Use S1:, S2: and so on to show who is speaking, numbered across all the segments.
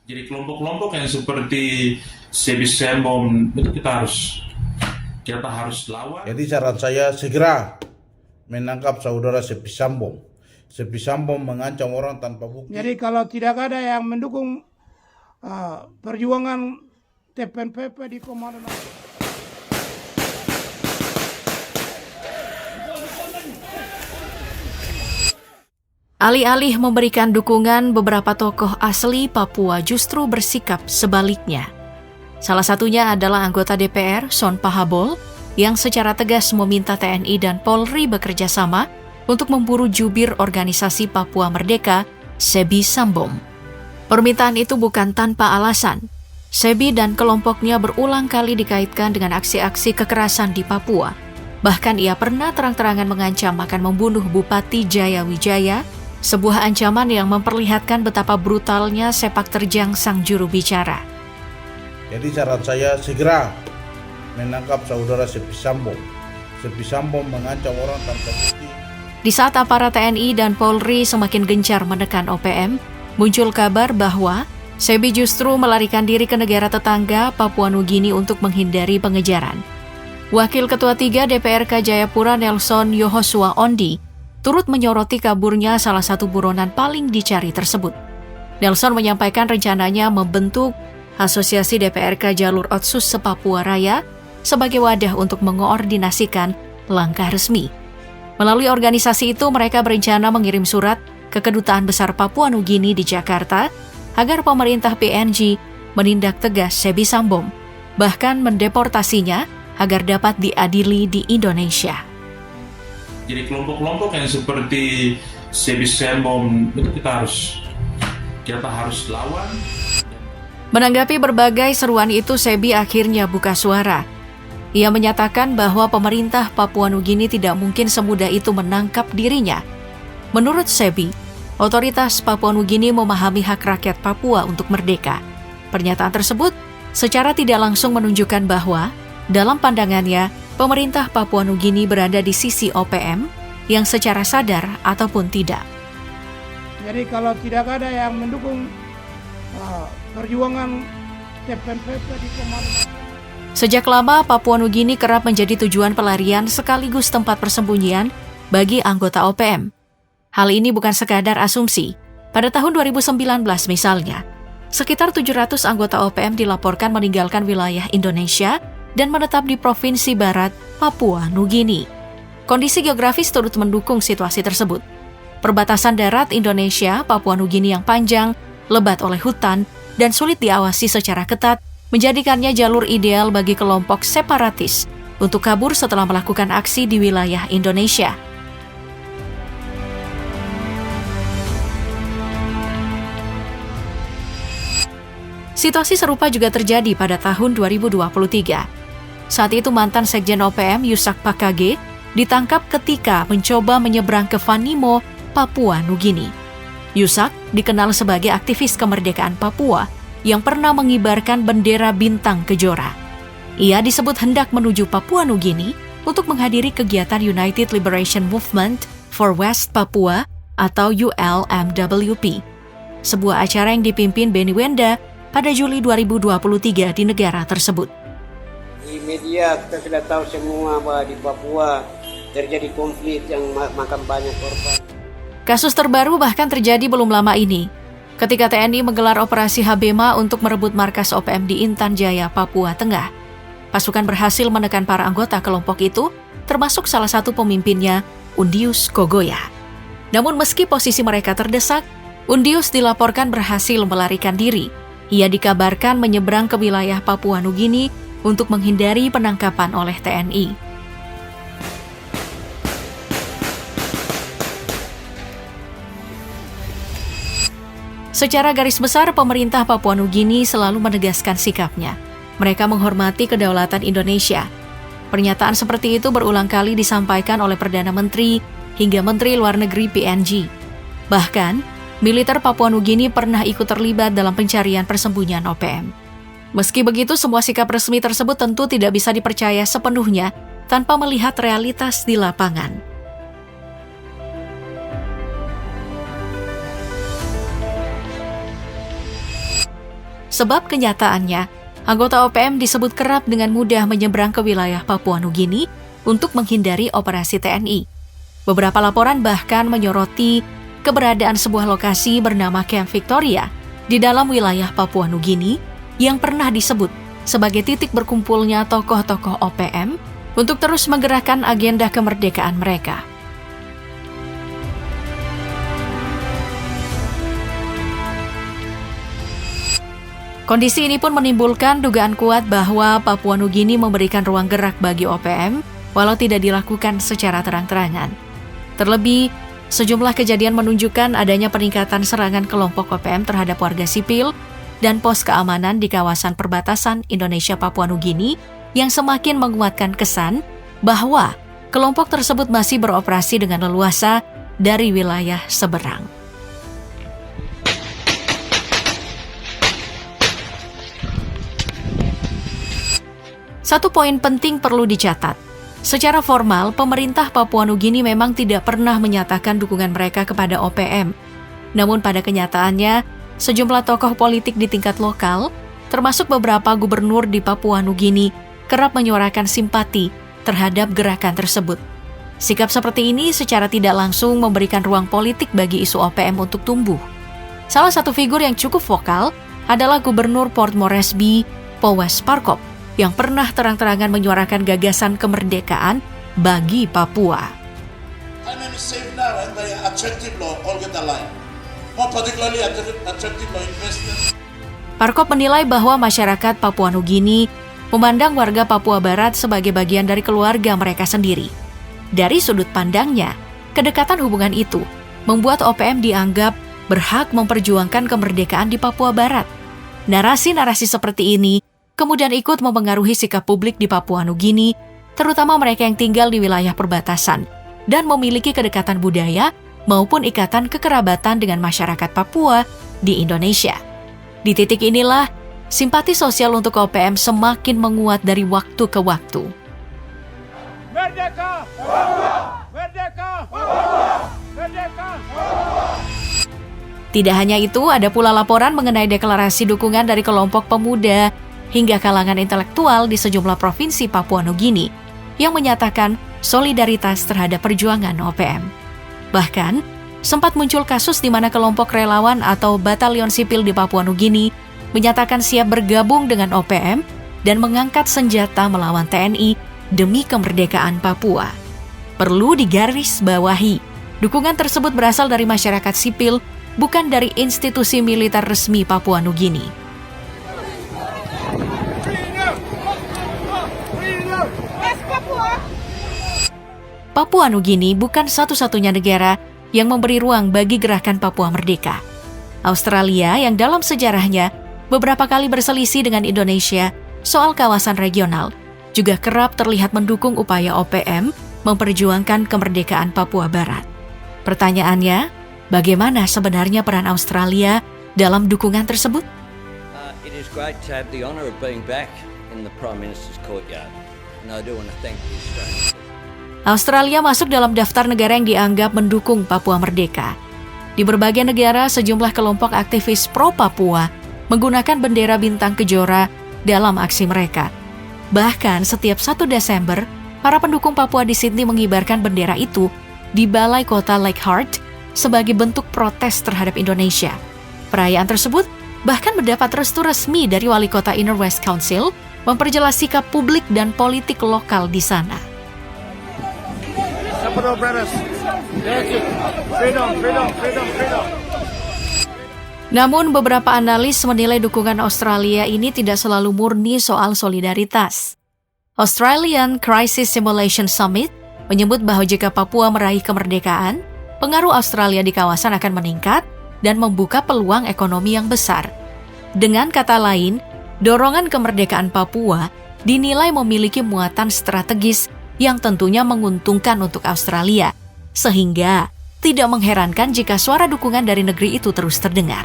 S1: Jadi kelompok-kelompok yang seperti Sebis Sembom itu kita harus lawan.
S2: Jadi saran saya segera menangkap saudara Sebis Sambom. Sebis Sambom mengancam orang tanpa bukti.
S3: Jadi kalau tidak ada yang mendukung perjuangan TPNPP di Komando
S4: Alih-alih memberikan dukungan, beberapa tokoh asli Papua justru bersikap sebaliknya. Salah satunya adalah anggota DPR, Son Pahabol, yang secara tegas meminta TNI dan Polri bekerja sama untuk memburu jubir organisasi Papua Merdeka, Sebis Sambom. Permintaan itu bukan tanpa alasan. Sebi dan kelompoknya berulang kali dikaitkan dengan aksi-aksi kekerasan di Papua. Bahkan ia pernah terang-terangan mengancam akan membunuh Bupati Jaya Wijaya, sebuah ancaman yang memperlihatkan betapa brutalnya sepak terjang sang juru bicara.
S2: Jadi saran saya segera menangkap saudara Sebis Sambom. Sebis Sambom mengancam orang tanpa bukti.
S4: Di saat aparat TNI dan Polri semakin gencar menekan OPM, muncul kabar bahwa Sebi justru melarikan diri ke negara tetangga Papua Nugini untuk menghindari pengejaran. Wakil Ketua 3 DPRK Jayapura Nelson Yohosua Ondi turut menyoroti kaburnya salah satu buronan paling dicari tersebut. Nelson menyampaikan rencananya membentuk Asosiasi DPRK Jalur Otsus se-Papua Raya sebagai wadah untuk mengoordinasikan langkah resmi. Melalui organisasi itu, mereka berencana mengirim surat ke Kedutaan Besar Papua Nugini di Jakarta agar pemerintah PNG menindak tegas Sebis Sambom, bahkan mendeportasinya agar dapat diadili di Indonesia.
S1: Jadi kelompok-kelompok yang seperti Sebis Sembom itu kita harus lawan.
S4: Menanggapi berbagai seruan itu, Sebi akhirnya buka suara. Ia menyatakan bahwa pemerintah Papua Nugini tidak mungkin semudah itu menangkap dirinya. Menurut Sebi, otoritas Papua Nugini memahami hak rakyat Papua untuk merdeka. Pernyataan tersebut secara tidak langsung menunjukkan bahwa, dalam pandangannya, pemerintah Papua Nugini berada di sisi OPM yang secara sadar ataupun tidak.
S3: Jadi kalau tidak ada yang mendukung perjuangan TPNPP di Komando.
S4: Sejak lama, Papua Nugini kerap menjadi tujuan pelarian sekaligus tempat persembunyian bagi anggota OPM. Hal ini bukan sekadar asumsi. Pada tahun 2019 misalnya, sekitar 700 anggota OPM dilaporkan meninggalkan wilayah Indonesia dan menetap di Provinsi Barat, Papua Nugini. Kondisi geografis turut mendukung situasi tersebut. Perbatasan darat Indonesia, Papua Nugini yang panjang, lebat oleh hutan, dan sulit diawasi secara ketat, menjadikannya jalur ideal bagi kelompok separatis untuk kabur setelah melakukan aksi di wilayah Indonesia. Situasi serupa juga terjadi pada tahun 2023. Saat itu mantan Sekjen OPM Yusak Pakage ditangkap ketika mencoba menyeberang ke Vanimo, Papua Nugini. Yusak dikenal sebagai aktivis kemerdekaan Papua yang pernah mengibarkan bendera bintang kejora. Ia disebut hendak menuju Papua Nugini untuk menghadiri kegiatan United Liberation Movement for West Papua atau ULMWP, sebuah acara yang dipimpin Benny Wenda pada Juli 2023 di negara tersebut.
S5: Di media kita sudah tahu semua bahwa di Papua terjadi konflik yang makan banyak korban.
S4: Kasus terbaru bahkan terjadi belum lama ini, ketika TNI menggelar operasi Habema untuk merebut markas OPM di Intan Jaya, Papua Tengah. Pasukan berhasil menekan para anggota kelompok itu, termasuk salah satu pemimpinnya, Undius Kogoya. Namun meski posisi mereka terdesak, Undius dilaporkan berhasil melarikan diri. Ia dikabarkan menyeberang ke wilayah Papua Nugini untuk menghindari penangkapan oleh TNI. Secara garis besar, pemerintah Papua Nugini selalu menegaskan sikapnya. Mereka menghormati kedaulatan Indonesia. Pernyataan seperti itu berulang kali disampaikan oleh Perdana Menteri hingga Menteri Luar Negeri PNG. Bahkan, militer Papua Nugini pernah ikut terlibat dalam pencarian persembunyian OPM. Meski begitu, semua sikap resmi tersebut tentu tidak bisa dipercaya sepenuhnya tanpa melihat realitas di lapangan. Sebab kenyataannya, anggota OPM disebut kerap dengan mudah menyeberang ke wilayah Papua Nugini untuk menghindari operasi TNI. Beberapa laporan bahkan menyoroti keberadaan sebuah lokasi bernama Camp Victoria di dalam wilayah Papua Nugini yang pernah disebut sebagai titik berkumpulnya tokoh-tokoh OPM untuk terus menggerakkan agenda kemerdekaan mereka. Kondisi ini pun menimbulkan dugaan kuat bahwa Papua Nugini memberikan ruang gerak bagi OPM walau tidak dilakukan secara terang-terangan. Terlebih, sejumlah kejadian menunjukkan adanya peningkatan serangan kelompok OPM terhadap warga sipil dan pos keamanan di kawasan perbatasan Indonesia-Papua Nugini yang semakin menguatkan kesan bahwa kelompok tersebut masih beroperasi dengan leluasa dari wilayah seberang. Satu poin penting perlu dicatat. Secara formal, pemerintah Papua Nugini memang tidak pernah menyatakan dukungan mereka kepada OPM. Namun pada kenyataannya, sejumlah tokoh politik di tingkat lokal, termasuk beberapa gubernur di Papua Nugini, kerap menyuarakan simpati terhadap gerakan tersebut. Sikap seperti ini secara tidak langsung memberikan ruang politik bagi isu OPM untuk tumbuh. Salah satu figur yang cukup vokal adalah Gubernur Port Moresby, Powes Parkop, yang pernah terang-terangan menyuarakan gagasan kemerdekaan bagi Papua. Parkop menilai bahwa masyarakat Papua Nugini memandang warga Papua Barat sebagai bagian dari keluarga mereka sendiri. Dari sudut pandangnya, kedekatan hubungan itu membuat OPM dianggap berhak memperjuangkan kemerdekaan di Papua Barat. Narasi-narasi seperti ini kemudian ikut mempengaruhi sikap publik di Papua Nugini, terutama mereka yang tinggal di wilayah perbatasan dan memiliki kedekatan budaya maupun ikatan kekerabatan dengan masyarakat Papua di Indonesia. Di titik inilah, simpati sosial untuk OPM semakin menguat dari waktu ke waktu.
S3: Merdeka! Papua! Merdeka! Papua! Merdeka! Papua!
S4: Tidak hanya itu, ada pula laporan mengenai deklarasi dukungan dari kelompok pemuda hingga kalangan intelektual di sejumlah provinsi Papua Nugini yang menyatakan solidaritas terhadap perjuangan OPM. Bahkan, sempat muncul kasus di mana kelompok relawan atau batalion sipil di Papua Nugini menyatakan siap bergabung dengan OPM dan mengangkat senjata melawan TNI demi kemerdekaan Papua. Perlu digarisbawahi, dukungan tersebut berasal dari masyarakat sipil, bukan dari institusi militer resmi Papua Nugini. Papua Nugini bukan satu-satunya negara yang memberi ruang bagi gerakan Papua Merdeka. Australia yang dalam sejarahnya beberapa kali berselisih dengan Indonesia soal kawasan regional juga kerap terlihat mendukung upaya OPM memperjuangkan kemerdekaan Papua Barat. Pertanyaannya, bagaimana sebenarnya peran Australia dalam dukungan tersebut?
S6: It is great to have the honor of being back in the Prime Minister's courtyard. And I do want to thank the Australians.
S4: Australia masuk dalam daftar negara yang dianggap mendukung Papua Merdeka. Di berbagai negara, sejumlah kelompok aktivis pro-Papua menggunakan bendera bintang kejora dalam aksi mereka. Bahkan setiap 1 Desember, para pendukung Papua di Sydney mengibarkan bendera itu di balai kota Leichhardt sebagai bentuk protes terhadap Indonesia. Perayaan tersebut bahkan mendapat restu resmi dari wali kota Inner West Council memperjelas sikap publik dan politik lokal di sana. Namun beberapa analis menilai dukungan Australia ini tidak selalu murni soal solidaritas. Australian Crisis Simulation Summit menyebut bahwa jika Papua meraih kemerdekaan, pengaruh Australia di kawasan akan meningkat dan membuka peluang ekonomi yang besar. Dengan kata lain, dorongan kemerdekaan Papua dinilai memiliki muatan strategis yang tentunya menguntungkan untuk Australia, sehingga tidak mengherankan jika suara dukungan dari negeri itu terus terdengar.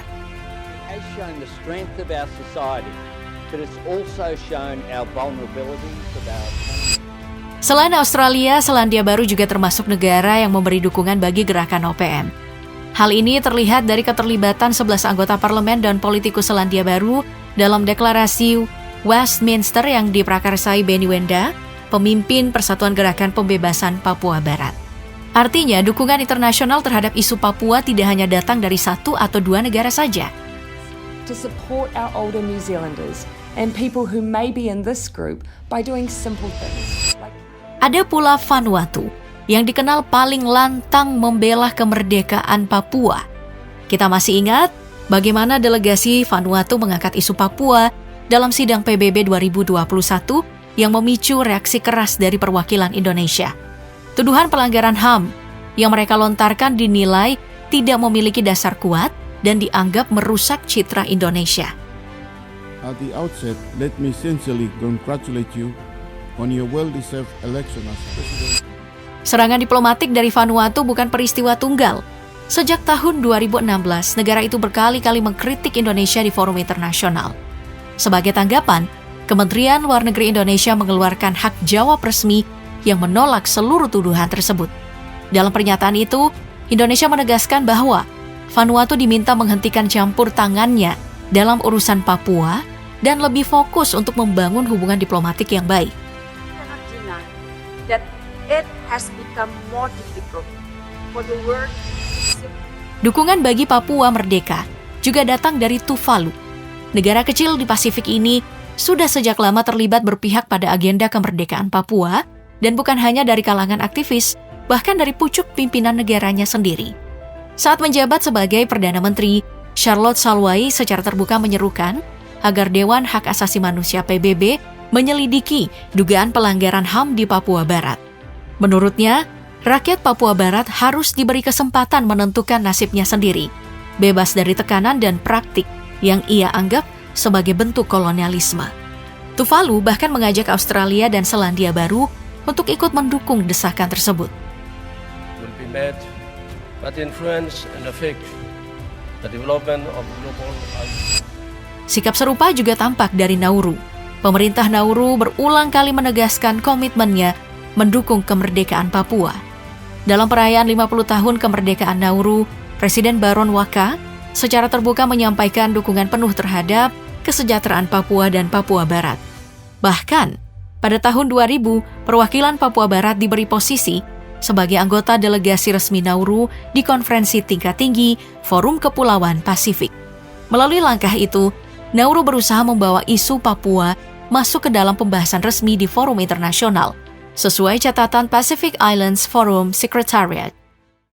S4: Selain Australia, Selandia Baru juga termasuk negara yang memberi dukungan bagi gerakan OPM. Hal ini terlihat dari keterlibatan 11 anggota parlemen dan politikus Selandia Baru dalam deklarasi Westminster yang diprakarsai Benny Wenda, pemimpin Persatuan Gerakan Pembebasan Papua Barat. Artinya, dukungan internasional terhadap isu Papua tidak hanya datang dari satu atau dua negara saja.
S7: To support our older New Zealanders and people who may be in this group by doing simple things.
S4: Ada pula Vanuatu yang dikenal paling lantang membela kemerdekaan Papua. Kita masih ingat bagaimana delegasi Vanuatu mengangkat isu Papua dalam sidang PBB 2021 yang memicu reaksi keras dari perwakilan Indonesia. Tuduhan pelanggaran HAM yang mereka lontarkan dinilai tidak memiliki dasar kuat dan dianggap merusak citra Indonesia.
S8: At the outset, let me sincerely congratulate you on your well-deserved election as president.
S4: Serangan diplomatik dari Vanuatu bukan peristiwa tunggal. Sejak tahun 2016, negara itu berkali-kali mengkritik Indonesia di forum internasional. Sebagai tanggapan, Kementerian Luar Negeri Indonesia mengeluarkan hak jawab resmi yang menolak seluruh tuduhan tersebut. Dalam pernyataan itu, Indonesia menegaskan bahwa Vanuatu diminta menghentikan campur tangannya dalam urusan Papua dan lebih fokus untuk membangun hubungan diplomatik yang baik. Dukungan bagi Papua merdeka juga datang dari Tuvalu. Negara kecil di Pasifik ini sudah sejak lama terlibat berpihak pada agenda kemerdekaan Papua dan bukan hanya dari kalangan aktivis, bahkan dari pucuk pimpinan negaranya sendiri. Saat menjabat sebagai Perdana Menteri, Charlotte Salwai secara terbuka menyerukan agar Dewan Hak Asasi Manusia PBB menyelidiki dugaan pelanggaran HAM di Papua Barat. Menurutnya, rakyat Papua Barat harus diberi kesempatan menentukan nasibnya sendiri, bebas dari tekanan dan praktik yang ia anggap sebagai bentuk kolonialisme. Tuvalu bahkan mengajak Australia dan Selandia Baru untuk ikut mendukung desakan tersebut.
S9: Will be made, but influence and affect the development of global.
S4: Sikap serupa juga tampak dari Nauru. Pemerintah Nauru berulang kali menegaskan komitmennya mendukung kemerdekaan Papua. Dalam perayaan 50 tahun kemerdekaan Nauru, Presiden Baron Waka secara terbuka menyampaikan dukungan penuh terhadap kesejahteraan Papua dan Papua Barat. Bahkan, pada tahun 2000, perwakilan Papua Barat diberi posisi sebagai anggota delegasi resmi Nauru di konferensi tingkat tinggi Forum Kepulauan Pasifik. Melalui langkah itu, Nauru berusaha membawa isu Papua masuk ke dalam pembahasan resmi di forum internasional, sesuai catatan Pacific Islands Forum Secretariat.